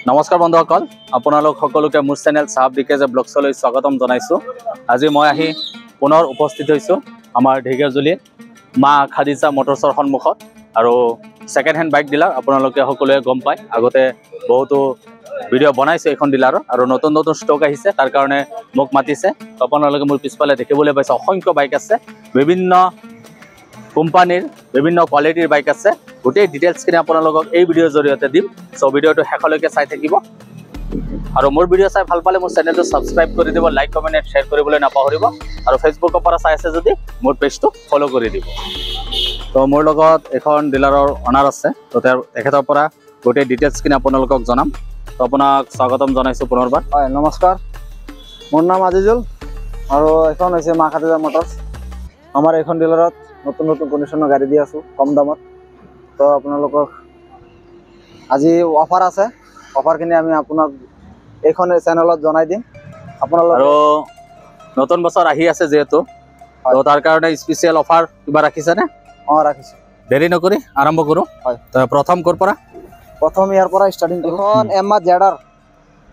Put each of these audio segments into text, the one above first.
নমস্কাৰ বন্ধুসকল, আপোনালোক সকলোকে মোৰ চেনেল সাহাব ডিকেজ ব্লগছলৈ স্বাগতম জনাইছোঁ। আজি মই আহি পুনৰ উপস্থিত হৈছোঁ আমাৰ ঢেকীয়াজুলি মা খাদিজা মটৰছৰ সন্মুখত। আৰু ছেকেণ্ড হেণ্ড বাইক ডিলাৰ আপোনালোকে সকলোৱে গম পায়, আগতে বহুতো ভিডিঅ' বনাইছোঁ এইখন ডিলাৰৰ, আৰু নতুন নতুন ষ্টক আহিছে, তাৰ কাৰণে মোক মাতিছে। আপোনালোকে মোৰ পিছফালে দেখিবলৈ পাইছে অসংখ্য বাইক আছে, বিভিন্ন কোম্পানীৰ বিভিন্ন কোৱালিটিৰ বাইক আছে। গোটেই ডিটেইলছখিনি আপোনালোকক এই ভিডিঅ'ৰ জৰিয়তে দিম। চ' ভিডিঅ'টো শেষলৈকে চাই থাকিব, আৰু মোৰ ভিডিঅ' চাই ভাল পালে মোৰ চেনেলটো ছাবস্ক্ৰাইব কৰি দিব, লাইক কমেণ্ট এণ্ড শ্বেয়াৰ কৰিবলৈ নাপাহৰিব, আৰু ফেচবুকৰ পৰা চাই আছে যদি মোৰ পেজটো ফ'ল' কৰি দিব। তো মোৰ লগত এখন ডিলাৰৰ অনাৰ আছে, তো তেখেতৰ পৰা গোটেই ডিটেইলছখিনি আপোনালোকক জনাম। তো আপোনাক স্বাগতম জনাইছোঁ পুনৰবাৰ। হয়, নমস্কাৰ। মোৰ নাম আজিজুল, আৰু এখন হৈছে মা খাদিজা মটৰ্ছ। আমাৰ এইখন ডিলাৰত নতুন নতুন কণ্ডিশ্যনৰ গাড়ী দি আছোঁ কম দামত। তো আপোনালোকক আজি অফাৰ আছে, অফাৰখিনি আমি আপোনাক এইখন চেনেলত জনাই দিম। আপোনালোক আৰু নতুন বছৰ আহি আছে যিহেতু, তো তাৰ কাৰণে স্পেচিয়েল অফাৰ কিবা ৰাখিছেনে? অঁ, ৰাখিছোঁ। দেৰি নকৰি আৰম্ভ কৰোঁ। হয়, তো প্ৰথম ক'ৰ পৰা? প্ৰথম ইয়াৰ পৰা ষ্টাৰ্টিং। এখন এমা জেডাৰ,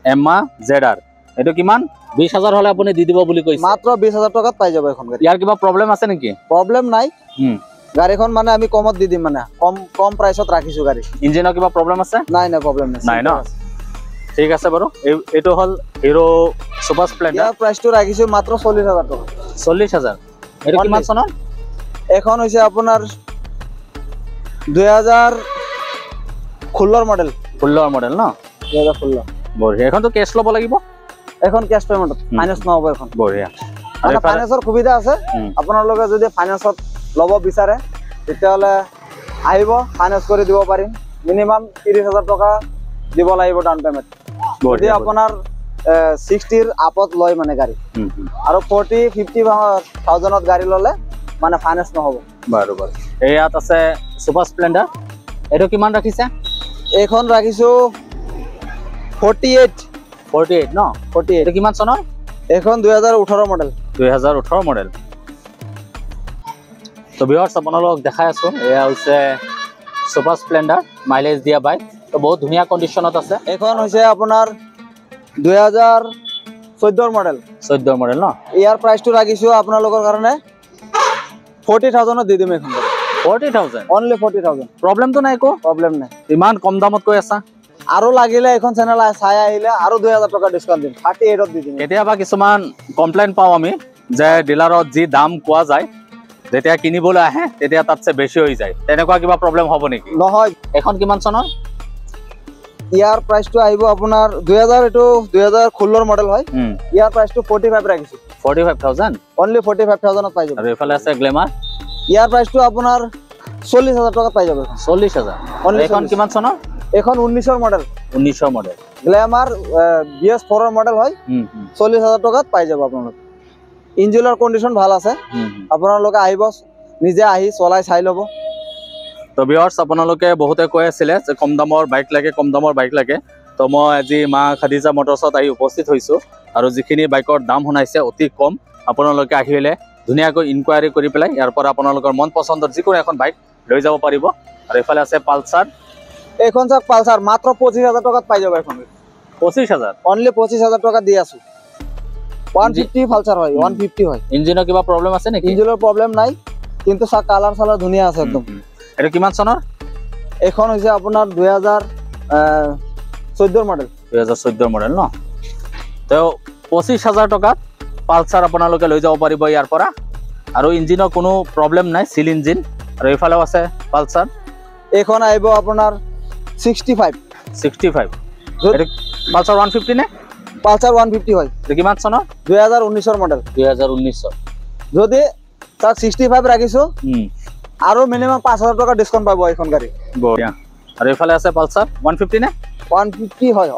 এমা জেডাৰ। এইটো কিমান? 20,000 হ'লে আপুনি দি দিব বুলি কৈছে। মাত্ৰ 20,000 টকাত পাই যাব এখন গাড়ী। ইয়াৰ কিবা প্ৰব্লেম আছে নেকি? প্ৰব্লেম নাই, গাড়ীখন মানে আমি কমত দি দিম, মানে কম প্ৰাইচত ৰাখিছোঁ গাড়ী। ইঞ্জিনৰ কিবা প্ৰব্লেম আছে? নাই নাই, প্ৰব্লেম নাই ন? ঠিক আছে বাৰু। এইটো হ'ল হিৰো ছুপাৰ স্প্লেণ্ডাৰ। ইয়াৰ প্ৰাইচটো ৰাখিছোঁ মাত্ৰ 40,000 টকা। 40,000। এইটো কিমান চনৰ? এখন হৈছে আপোনাৰ 2016 মডেল। 16 মডেল ন? 2016। বঢ়িয়া। এখনতো কেছ ল'ব লাগিব? এখন কেছ পেমেণ্টত, ফাইনেন্স নহ'ব এখন। বঢ়িয়া। মানে ফাইনেন্সৰ সুবিধা আছে। আপোনালোকে যদি ফাইনেন্সত ল'ব বিচাৰে তেতিয়াহ'লে আহিব, ফাইনেন্স কৰি দিব পাৰিম। মিনিমাম 30,000 টকা দিব লাগিব ডাউন পেমেণ্ট। যদি আপোনাৰ 60ৰ আপত লয় মানে গাড়ী, আৰু 40-50,000ত গাড়ী ল'লে মানে ফাইনেন্স নহ'ব। বাৰু বাৰু। ইয়াত আছে ছুপাৰ স্প্লেণ্ডাৰ। এইটো কিমান ৰাখিছে? এইখন ৰাখিছোঁ 48 ন? 48। এইটো কিমান চনৰ? এইখন 2018 মডেল। 2018 মডেল। তো ভিউৱাৰ্ছ, আপোনালোকক দেখাই আছোঁ, এয়া হৈছে ছুপাৰ স্প্লেণ্ডাৰ, মাইলেজ দিয়া বাইক। তো বহুত ধুনীয়া কণ্ডিশ্যনত আছে। এইখন হৈছে আপোনাৰ 2014 মডেল। 14 মডেল ন? ইয়াৰ প্ৰাইচটো ৰাখিছোঁ আপোনালোকৰ কাৰণে 40,000ত দি দিম এইখন। 40,000? অনলি 40,000। প্ৰব্লেমটো নাই একো? প্ৰব্লেম নাই। ইমান কম দামত কৈ আছা? আৰু লাগিলে এইখন চেনেল চাই আহিলে আৰু 2,000 টকা ডিছকাউণ্ট দিম, 38ত দি দিম। কেতিয়াবা কিছুমান কমপ্লেইন পাওঁ আমি যে ডিলাৰত যি দাম কোৱা যায়, যেতিয়া কিনিবলৈ আহে তেতিয়া তাতছে বেছি হৈ যায়। তেনেকুৱা কিবা প্ৰব্লেম হ'ব নেকি? নহয়। এখন কিমান চনৰ? ইয়াৰ প্ৰাইচটো আহিব আপোনাৰ 2016 মডেল হয়। ইয়াৰ প্ৰাইচটো 45 ৰাখিছোঁ। 45,000? অনলি 45,000ত পাই যাব। আৰু এইফালে আছে গ্লেমাৰ। ইয়াৰ প্ৰাইচটো আপোনাৰ 40,000 টকাত পাই যাব। 40,000? এখন কিমান চনৰ? এখন 19ৰ মডেল। 19ৰ মডেল। গ্লেমাৰ BS4ৰ মডেল হয়। 40,000 টকাত পাই যাব আপোনালোক। ইঞ্জিনৰ কণ্ডিশ্যন ভাল আছে। আপোনালোকে আহিব, নিজে আহি চলাই চাই ল'ব। তো ভিউৱাৰ্ছ, আপোনালোকে বহুতে কৈ আছিলে যে কম দামৰ বাইক লাগে, কম দামৰ বাইক লাগে। তো মই আজি মা খাদিজা মটৰ্ছত আহি উপস্থিত হৈছোঁ, আৰু যিখিনি বাইকৰ দাম শুনাইছে অতি কম। আপোনালোকে আহিলে ধুনীয়াকৈ ইনকুৱাৰী কৰি পেলাই ইয়াৰ পৰা আপোনালোকৰ মন পচন্দৰ যিকোনো এখন বাইক লৈ যাব পাৰিব। আৰু এইফালে আছে পালচাৰ। এইখন চাওক, পালচাৰ মাত্ৰ 25,000 টকাত পাই যাব এখন। 25,000? অনলি 25,000 টকা দি আছোঁ। 150 পালচাৰ হয়, 150 হয়। ইঞ্জিনৰ কিবা প্ৰব্লেম আছে নেকি? ইঞ্জিনৰ প্ৰব্লেম নাই, কিন্তু চাওক কালাৰ চালাৰ ধুনীয়া আছে একদম। এইটো কিমান চনৰ? এইখন হৈছে আপোনাৰ 2014 মডেল। 2014 মডেল ন? তো 25,000 টকাত পালচাৰ আপোনালোকে লৈ যাব পাৰিব ইয়াৰ পৰা, আৰু ইঞ্জিনৰ কোনো প্ৰব্লেম নাই, চিল ইঞ্জিন। আৰু এইফালেও আছে পালচাৰ। এইখন আহিব আপোনাৰ 65। 65? এইটো পালচাৰ 150 নে? পালচাৰ 150 হয়। এইটো কিমান চনৰ? 2019ৰ মডেল। 2019। যদি তাক 65 ৰাখিছোঁ, আৰু মিনিমাম 5,000 টকা ডিছকাউণ্ট পাব এইখন গাড়ী। বঢ়িয়া। আৰু এইফালে আছে পালচাৰ 150 নে? 150 হয়।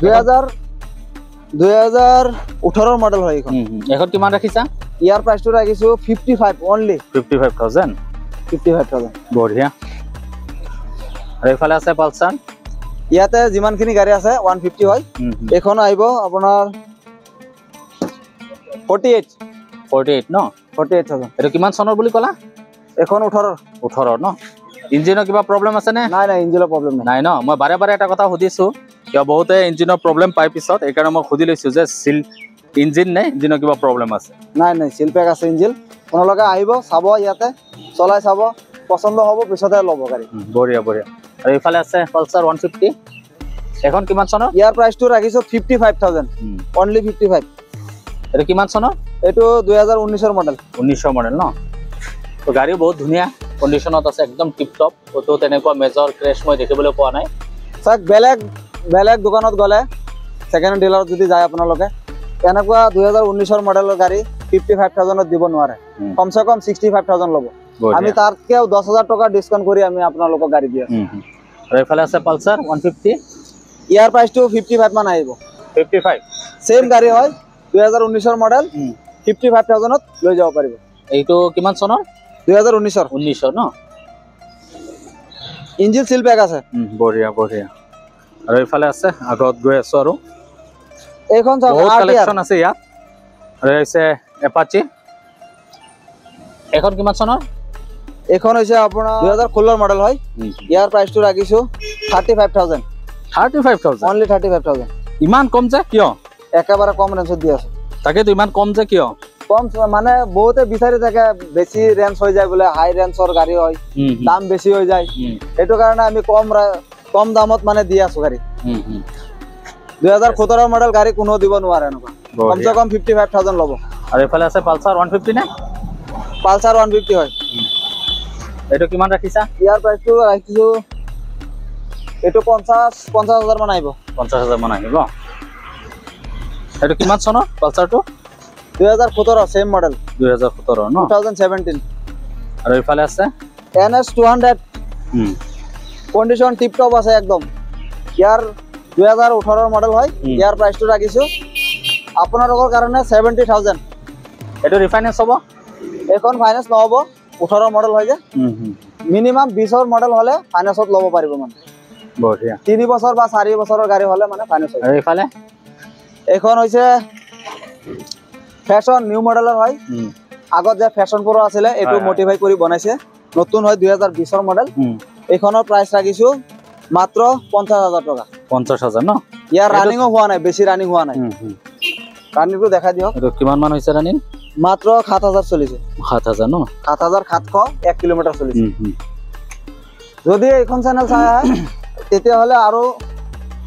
2018 মডেল হয় এইখন। এখন কিমান ৰাখিছা? ইয়াৰ প্ৰাইচটো ৰাখিছোঁ 55 অনলি। 55,000? 55,000। বঢ়িয়া। আৰু এইফালে আছে পালচাৰ। ইয়াতে যিমানখিনি গাড়ী আছে 150 হয়। এইখন আহিব আপোনাৰ 48 ন? 48,000। এইটো কিমান চনৰ বুলি ক'লা? এখন 18 ন? ইঞ্জিনৰ কিবা প্ৰব্লেম আছে নে? নাই নাই, ইঞ্জিনৰ প্ৰব্লেম নাই। নাই ন? মই বাৰে বাৰে এটা কথা সুধিছোঁ কিয় বহুতে ইঞ্জিনৰ প্ৰব্লেম পাই পিছত এইকাৰণে মই সুধি লৈছোঁ যে ইঞ্জিন নে ইঞ্জিনৰ কিবা প্ৰব্লেম আছে। নাই নাই চিল পেক আছে ইঞ্জিন। আপোনালোকে আহিব চাব, ইয়াতে চলাই চাব, পচন্দ হ'ব পিছতহে ল'ব গাড়ী। বঢ়িয়া বঢ়িয়া। আৰু এইফালে আছে পালচাৰ 150, এখন কিমান চনৰ? ইয়াৰ প্ৰাইচটো ৰাখিছোঁ 55,000, অনলি 55। এইটো কিমান চনৰ? এইটো 2019 মডেল। 19 মডেল ন? তো গাড়ী বহুত ধুনীয়া কণ্ডিশ্যনত আছে, একদম টিপটপ। ক'তো তেনেকুৱা মেজৰ ক্ৰেছ মই দেখিবলৈ পোৱা নাই। চাওক বেলেগ দোকানত গ'লে ছেকেণ্ড হেণ্ড ডিলাৰত যদি যায় আপোনালোকে এনেকুৱা 2019 মডেলৰ গাড়ী 55,000ত দিব নোৱাৰে, কমচে কম 65,000 ল'ব। আমি তাতকেও 10,000 টকা ডিছকাউণ্ট কৰি আমি আপোনালোকক গাড়ী দি আছোঁ। আৰু এইফালে আছে পালচাৰ 150, ইয়াৰ প্ৰাইচটো 55 মান আহিব। 55 চেম গাড়ী হয়, 2019 মডেল, 55,000ত লৈ যাব পাৰিব। এইটো কিমান চনৰ? 2019 ন? ইঞ্জিন চিল পেক আছে। বঢ়িয়া বঢ়িয়া। আৰু এইফালে আছে, আগত গৈ আছো আৰু এইখন চাওক বহুত RTR কালেকশ্যন আছে ইয়াত। আৰু হৈছে এপাচি, এখন কিমান চনৰ? এইখন হৈছে আপোনাৰ 2016 মডেল হয়। ইয়াৰ প্ৰাইচটো ৰাখিছোঁ 35,000, 35,000, অনলি 35,000। ইমান কম যে কিয়? একেবাৰে কম ৰেঞ্জত দি আছোঁ। তাকেতো ইমান কম যে কিয়? কম মানে বহুতে বিচাৰি থাকে বেছি ৰেঞ্জ হৈ যায় বোলে, হাই ৰেঞ্জৰ গাড়ী হয়, দাম বেছি হৈ যায়, সেইটো কাৰণে আমি কম দামত মানে দি আছোঁ গাড়ী। 2017 মডেল গাড়ী কোনো দিব নোৱাৰে এনেকুৱা, কমচে কম 55,000 ল'ব। আৰু এইফালে আছে পালচাৰ 150 নে? পালচাৰ 150 হয়। এইটো কিমান ৰাখিছা? ইয়াৰ প্ৰাইচটো ৰাখিছোঁ এইটো 50,000 মান আহিব। 50,000 মান আহিব। এইটো কিমান চনৰ পালচাৰটো? 2017 চেম মডেল। 2017 ন? 2017। আৰু এইফালে আছে NS 200, কণ্ডিশ্যন টিপটপ আছে একদম। ইয়াৰ 2018 মডেল হয়। ইয়াৰ প্ৰাইচটো ৰাখিছোঁ আপোনালোকৰ কাৰণে 70,000। এইটো ৰিফাইনেন্স হ'ব? এইখন ফাইনেন্স নহ'ব, 18 মডেল হয় যে। মিনিমাম 20ৰ মডেল হ'লে ফাইনেন্সত ল'ব পাৰিব মানে। বঢ়িয়া। 3 বছৰ বা 4 বছৰৰ গাড়ী হ'লে মানে ফাইনেন্স হ'ব। আৰু এইফালে এইখন হৈছে ফেশ্বন নিউ মডেলৰ হয়। আগত যে ফেশ্বন প্ৰ' আছিলে এইটো মডিফাই কৰি বনাইছে, নতুন হয় 2020ৰ মডেল। এইখনৰ প্ৰাইচ ৰাখিছোঁ মাত্ৰ 50,000 টকা। 50,000 ন? ইয়াৰ ৰানিঙো হোৱা নাই, বেছি ৰানিং হোৱা নাই। ৰানিংটো দেখাই দিয়ক। এইটো কিমান মান হৈছে ৰানিং? মাত্ৰ 7,000 চলিছে। 7,000 ন? 7,700 1 কিলোমিটাৰ চলিছে। যদি এইখন চেনেল চাই আহে তেতিয়াহ'লে আৰু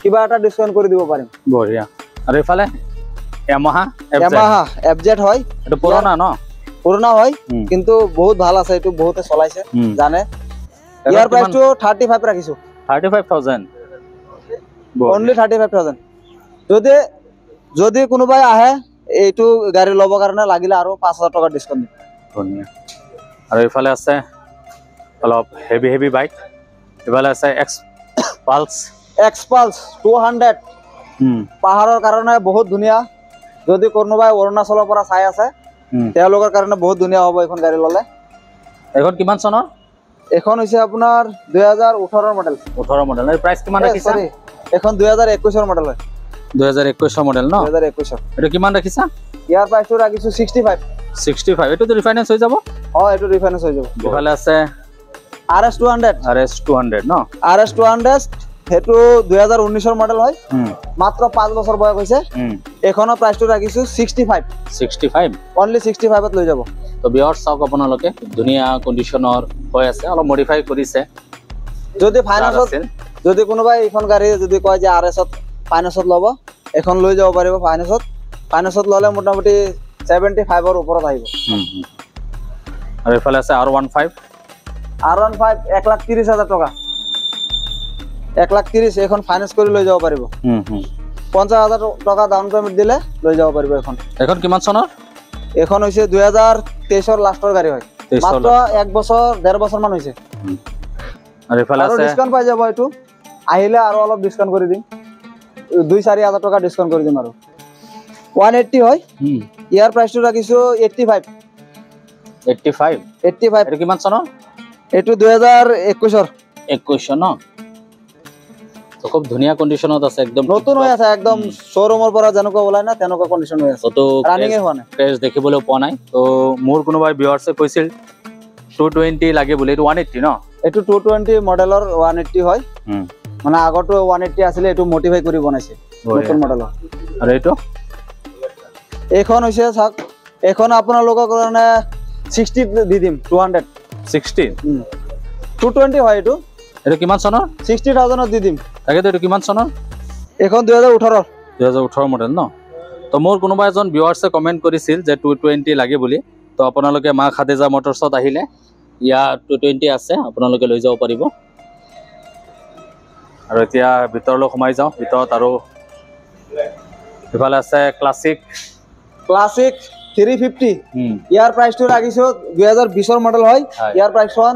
কিবা এটা ডিছকাউণ্ট কৰি দিব পাৰিম। বঢ়িয়া। আৰু এইফালে Yamaha FZ হয়। এইটো পুৰণা ন? পুৰণা হয় কিন্তু বহুত ভাল আছে, এইটো বহুতে চলাইছে জানে। ইয়াৰ প্ৰাইচটো 35 ৰাখিছোঁ। 35,000, অনলি 35,000। যদি কোনোবাই আহে এইটো গাড়ী ল'বৰ কাৰণে লাগিলে আৰু 5,000 টকা ডিছকাউণ্ট দিম। ধুনীয়া। আৰু এইফালে আছে অলপ হেভি বাইক, এইফালে আছে Xpulse 200, পাহাৰৰ কাৰণে বহুত ধুনীয়া। যদি কোনোবাই অৰুণাচলৰ পৰা চাই আছে তেওঁলোকৰ কাৰণে বহুত ধুনীয়া হ'ব এইখন গাড়ী ল'লে। এইখন কিমান চনৰ? এইখন হৈছে আপোনাৰ 2018 মডেল। 18 মডেল। এই প্ৰাইচ কিমান ৰাখিছা? এইখন 2021 মডেল হয়। 2021 মডেল ন? 2021। এইটো কিমান ৰাখিছা? ইয়াৰ প্ৰাইচটো ৰাখিছোঁ 65। 65। এইটোতো ৰিফাইনেন্স হৈ যাব? এইটো ৰিফাইনেন্স হৈ যাব। এইফালে আছে RS 200। RS 200 ন? RS 200 সেইটো 2019 মডেল হয়, মাত্ৰ 5 বছৰ বয়স হৈছে। এইখনৰ প্ৰাইচটো ৰাখিছোঁ 65। 65? অনলি 65ত লৈ যাব। তো ভিউয়াৰ্ছ চাওক আপোনালোকে, ধুনীয়া কণ্ডিশ্যনৰ হৈ আছে, অলপ মডিফাই কৰিছে। যদি ফাইনেন্সত যদি কোনোবাই এইখন গাড়ী যদি কয় যে RS-ত ফাইনেন্সত ল'ব, এখন লৈ যাব পাৰিব ফাইনেন্সত ল'লে মোটামুটি 75ৰ ওপৰত আহিব। আৰু এইফালে আছে R15। R15 1,30,000 টকা। 1,30,000 এইখন ফাইনেন্স কৰি লৈ যাব পাৰিব। 50,000 টকা ডাউন পেমেণ্ট দিলে লৈ যাব পাৰিব এইখন। এইখন কিমান চনৰ? এইখন হৈছে 2023ৰ লাষ্টৰ গাড়ী হয়, মাত্ৰ 1 বছৰ 1.5 বছৰ মান হৈছে। আৰু এইফালে আছে ডিছকাউণ্ট পাই যাব, এইটো আহিলে আৰু অলপ ডিছকাউণ্ট কৰি দিম, 2-4 হাজাৰ টকা ডিছকাউণ্ট কৰি দিম। আৰু 180 হয়। ইয়াৰ প্ৰাইচটো ৰাখিছোঁ 85। 85? এইটো কিমান চনৰ? এইটো 2021ৰ। 21 ন? তো খুব ধুনীয়া কণ্ডিশ্যনত আছে, একদম নতুন হৈ আছে, একদম শ্বৰুমৰ পৰা যেনেকুৱা ওলাই না তেনেকুৱা কণ্ডিশ্যন হৈ আছে। তো ৰানিঙে হোৱা নাই, ক্ৰেছ দেখিবলৈ পোৱা নাই। তো মোৰ কোনোবাই ভিউয়াৰ্ছে কৈছিল 220 লাগে বুলি, এইটো 180 ন? এইটো 220 মডেলৰ 180 হয়। মানে আগতো 180 আছিলে, এইটো মডিফাই কৰি বনাইছে নতুন মডেলৰ। আৰু এইটো এইখন হৈছে চাওক, এইখন আপোনালোকৰ কাৰণে 60 দি দিম 200 60 220 হয় এইটো। এইটো কিমান চনৰ? 60,000 দি দিম। তাকেতো এইটো কিমান চনৰ? এইখন 2018 2018 মডেল ন। তো মোৰ কোনোবা এজন ভিউৱাৰ্ছে কমেণ্ট কৰিছিল যে 220 লাগে বুলি। তো আপোনালোকে মা খাদিজা মটৰ্ছত আহিলে ইয়াত 220 আছে, আপোনালোকে লৈ যাব পাৰিব। আৰু এতিয়া ভিতৰলৈ সোমাই যাওঁ। ভিতৰত আৰু ইফালে আছে ক্লাছিক 350। ইয়াৰ প্ৰাইচটো ৰাখিছো 2020 মডেল হয়। ইয়াৰ প্ৰাইচখন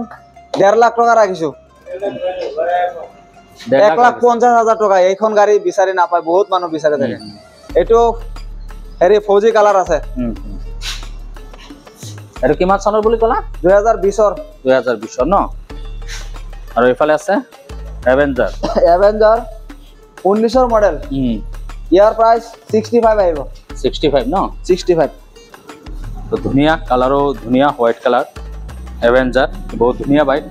1.5 লাখ টকা ৰাখিছো। 1,50,000 টকা। এইখন গাড়ী বিচাৰি নাপায়, বহুত মানুহ বিচাৰে থাকে। এইটো হেৰি ফৌজি কালাৰ আছে। এইটো কিমান চনৰ বুলি ক'লা? 2020 ন। আৰু ইফালে আছে এভেঞ্জাৰ 19 মডেল। ইয়াৰ প্ৰাইচ 65 আহিব। 65 ন? 65। তো ধুনীয়া কালাৰো, ধুনীয়া হোৱাইট কালাৰ এভেঞ্জাৰ, বহুত ধুনীয়া বাইক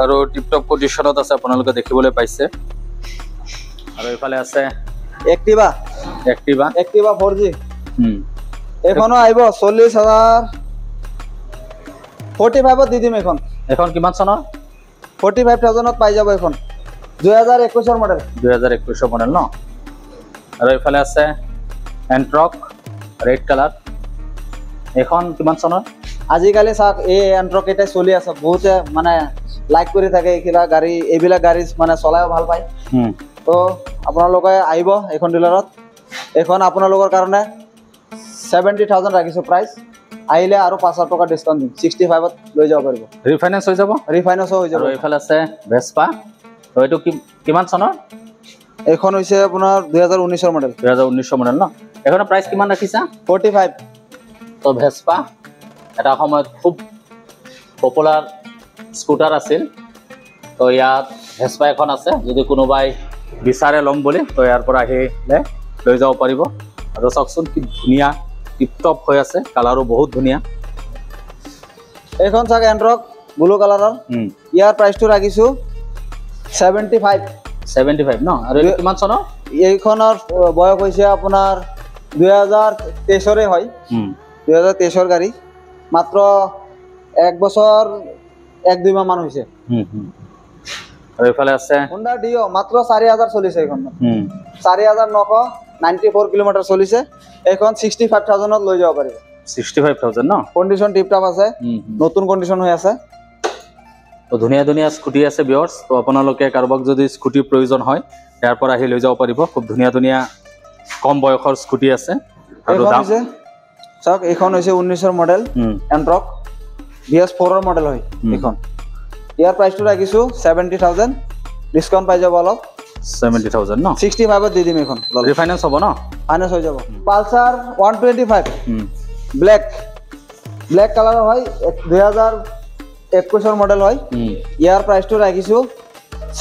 আৰু টিপটপ কণ্ডিশ্যনত আছে, আপোনালোকে দেখিবলৈ পাইছে। আৰু ইফালে আছে এক্টিভা 4G। এইখনো আহিব 40,000 45 দি দিম। এখন কিমান চনৰ? 45,000 পাই যাব। এখন 2021 মডেল। 2021 মডেল ন। আৰু ইফালে আছে এণ্ট্ৰক ৰেড কালাৰ। এখন কিমান চনৰ? আজিকালি চাওক এই এণ্ট্ৰক কেইটাই চলি আছে, বহুতে মানে লাইক কৰি থাকে এইবিলাক গাড়ী। এইবিলাক গাড়ী মানে চলাইও ভাল পায়। তো আপোনালোকে আহিব এইখন ডিলাৰত। এইখন আপোনালোকৰ কাৰণে 70,000 ৰাখিছো প্ৰাইচ। আহিলে আৰু 5,000 টকা ডিছকাউণ্ট দিম। 65ত লৈ যাব পাৰিব। ৰিফাইনেন্স হৈ যাব? ৰিফাইনেন্সো হৈ যাব। আৰু এইফালে আছে ভেস্পা। তো এইটো কিমান চনৰ? এইখন হৈছে আপোনাৰ 2019 মডেল। 2019 মডেল ন। এইখনৰ প্ৰাইচ কিমান ৰাখিছা? 45। তো ভেস্পা এটা সময়ত খুব পপুলাৰ স্কুটাৰ আছিল। তো ইয়াত ভেস্পা এখন আছে, যদি কোনোবাই বিচাৰে ল'ম বুলি তো ইয়াৰ পৰা আহিলে লৈ যাব পাৰিব। আৰু চাওকচোন কি ধুনীয়া টিপটপ হৈ আছে, কালাৰো বহুত ধুনীয়া। এইখন চাওক এণ্ট্ৰক ব্লু কালাৰৰ। ইয়াৰ প্ৰাইচটো ৰাখিছো 75 ন। আৰু এইটো কিমান চনৰ? এইখনৰ বয়স হৈছে আপোনাৰ 2023 হয়। 2023 গাড়ী। মাত্ৰ 1 বছৰ 1-2 মাহ মান হৈছে। আৰু এইফালে আছে হোণ্ডা ডিঅ, মাত্ৰ 4,000 চলিছে। এইখন 4,994 কিলোমিটাৰ চলিছে। এইখন 65,000 লৈ যাব পাৰিব। 65,000 ন। কণ্ডিশ্যন টিপটপ আছে, নতুন কণ্ডিশ্যন হৈ আছে। তো ধুনীয়া ধুনীয়া স্কুটি আছে ভিউৱাৰ্ছ। তো আপোনালোকে কাৰোবাক যদি স্কুটিৰ প্ৰয়োজন হয় ইয়াৰ পৰা আহি লৈ যাব পাৰিব। খুব ধুনীয়া ধুনীয়া কম বয়সৰ স্কুটি আছে। আৰু দাম চাওক এইখন হৈছে 19 মডেল এণ্ট্ৰক VS4 মডেল হয় এইখন। ইয়াৰ প্ৰাইচটো ৰাখিছো 70,000, ডিছকাউণ্ট পাই যাব অলপ। 70,000 ন। 65ত দি দিম। এইখন ৰিফাইনেন্স হ'ব ন? ফাইনেন্স হৈ যাব। পালচাৰ 125 ব্লেক কালাৰৰ হয়। 2021 মডেল হয়। ইয়াৰ প্ৰাইচটো ৰাখিছো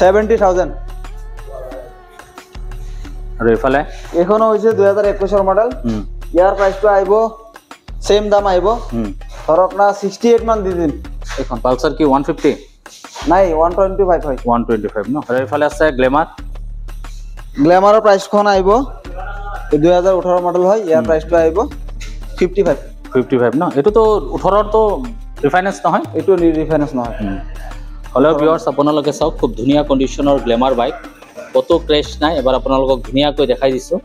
70,000। আৰু এইফালে এইখনো হৈছে 2021 মডেল। ইয়াৰ প্ৰাইচটো আহিব সেম দাম আহিব, ধৰক না 68 মান দি দিম। এইখন পালচাৰ কি 150? নাই 125 হয়। 125 ন। আৰু এইফালে আছে গ্লেমাৰৰ প্ৰাইচখন আহিব 2018 মডেল হয়। ইয়াৰ প্ৰাইচটো আহিব 55 ন। এইটোতো 18ৰতো ৰিফাইনেন্স নহয়? এইটো ৰিফাইনেন্স নহয়। হ'লেও ভিউৱাৰ্ছ আপোনালোকে চাওক, খুব ধুনীয়া কণ্ডিশ্যনৰ গ্লেমাৰ বাইক, ক'তো ক্ৰেছ নাই। এবাৰ আপোনালোকক ধুনীয়াকৈ দেখাই দিছোঁ।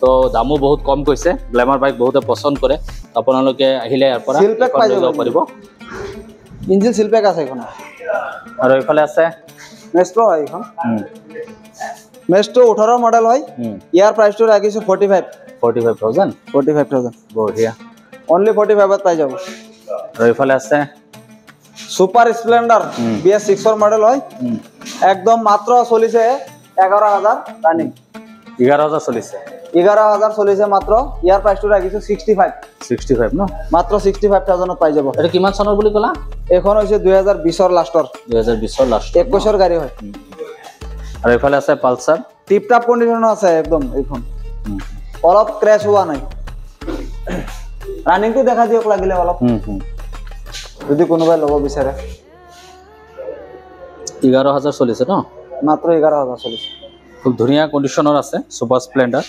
তো দামো বহুত কম কৈছে। গ্লেমাৰ বাইক বহুতে পচন্দ কৰে। আপোনালোকে আহিলে ইয়াৰ পৰা লৈ যাব পাৰিব। ইঞ্জিন সিলপেক আছে এইখন। আৰু এইফালে আছে মেষ্ট্ৰ হয় এইখন। মেষ্ট্ৰ 18 মডেল হয়। ইয়াৰ প্ৰাইচটো ৰাখিছো 45,000। বঢ়িয়া। অনলি 45ত পাই যাব। আৰু এইফালে আছে সুপাৰ স্প্লেণ্ডাৰ BS6 মডেল হয়। একদম মাত্ৰ চলিছে 11,000 ৰানিং। 11,000 চলিছে। 11,000 চলিছে মাত্ৰ। ইয়াৰ প্ৰাইচটো ৰাখিছো 65 ন। মাত্ৰ 65,000ত পাই যাব। এইটো কিমান চনৰ বুলি ক'লা? এইখন হৈছে 2020 লাষ্টৰ। 2020 লাষ্ট। 21 গাড়ী হয়। আৰু এইফালে আছে পালচাৰ। টিপটপ কণ্ডিশ্যন আছে একদম। এইখন অলপ ক্ৰেছ হোৱা নাই। ৰানিংটো দেখা দিয়ক লাগিলে অলপ, যদি কোনোবাই ল'ব বিচাৰে। 11,000 চলিছে ন। মাত্ৰ 11,000 চলিছে। খুব ধুনীয়া কণ্ডিশ্যনৰ আছে ছুপাৰ স্প্লেণ্ডাৰ,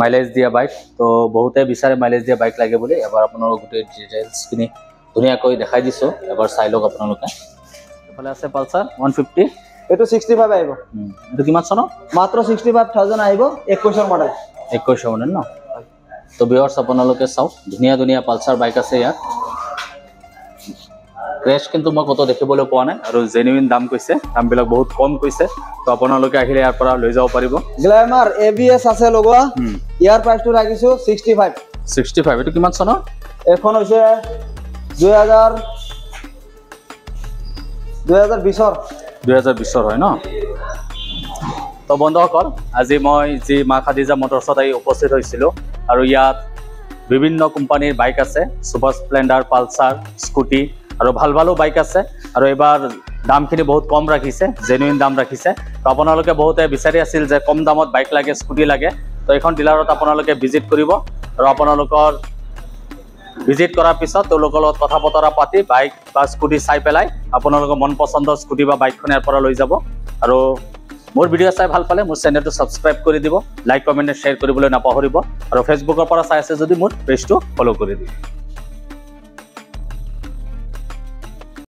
মাইলেজ দিয়া বাইক। তো বহুতে বিচাৰে মাইলেজ দিয়া বাইক লাগে বুলি। এবাৰ আপোনালোকক গোটেই ডিটেইলছখিনি ধুনীয়াকৈ দেখাই দিছোঁ, এবাৰ চাই লওক আপোনালোকে। এইফালে আছে পালচাৰ 150, এইটো 65 আহিব। এইটো কিমান চনৰ? মাত্ৰ 65,000 আহিব, 21ৰ মডেল। 21 মডেল ন? তো ভিউৱাৰ্ছ আপোনালোকে চাওক, ধুনীয়া ধুনীয়া পালচাৰ বাইক আছে ইয়াত। ক্ৰেছ কিন্তু মই ক'তো দেখিবলৈ পোৱা নাই, আৰু জেনুইন দাম কৈছে, দামবিলাক বহুত কম কৈছে। তো আপোনালোকে আহিলে ইয়াৰ পৰা লৈ যাব পাৰিব। গ্লেমাৰ ABS আছে লগোৱা, ইয়াৰ প্ৰাইচটো ৰাখিছো 65। 65, এইটো কিমান চনৰ? এখন হৈছে 2020ৰ। 2020 হয় ন? তো বন্ধুসকল, আজি মই যি মা খাদিজা মটৰ্ছত আহি উপস্থিত হৈছিলোঁ, আৰু ইয়াত বিভিন্ন কোম্পানীৰ বাইক আছে, ছুপাৰ স্প্লেণ্ডাৰ, পালচাৰ, স্কুটি, আৰু ভাল ভালো বাইক আছে। আৰু এইবাৰ দামখিনি বহুত কম ৰাখিছে, জেনুইন দাম ৰাখিছে। তো আপোনালোকে বহুতে বিচাৰি আছিল যে কম দামত বাইক লাগে, স্কুটি লাগে। তো এইখন ডিলাৰত আপোনালোকে ভিজিট কৰিব, আৰু আপোনালোকৰ ভিজিট কৰাৰ পিছত তেওঁলোকৰ লগত কথা বতৰা পাতি বাইক বা স্কুটি চাই পেলাই আপোনালোকৰ মন পচন্দৰ স্কুটি বা বাইকখন ইয়াৰ পৰা লৈ যাব। আৰু মোৰ ভিডিঅ' চাই ভাল পালে মোৰ চেনেলটো ছাবস্ক্ৰাইব কৰি দিব, লাইক কমেণ্ট শ্বেয়াৰ কৰিবলৈ নাপাহৰিব, আৰু ফেচবুকৰ পৰা চাই আছে যদি মোৰ পেজটো ফ'ল' কৰি দিব।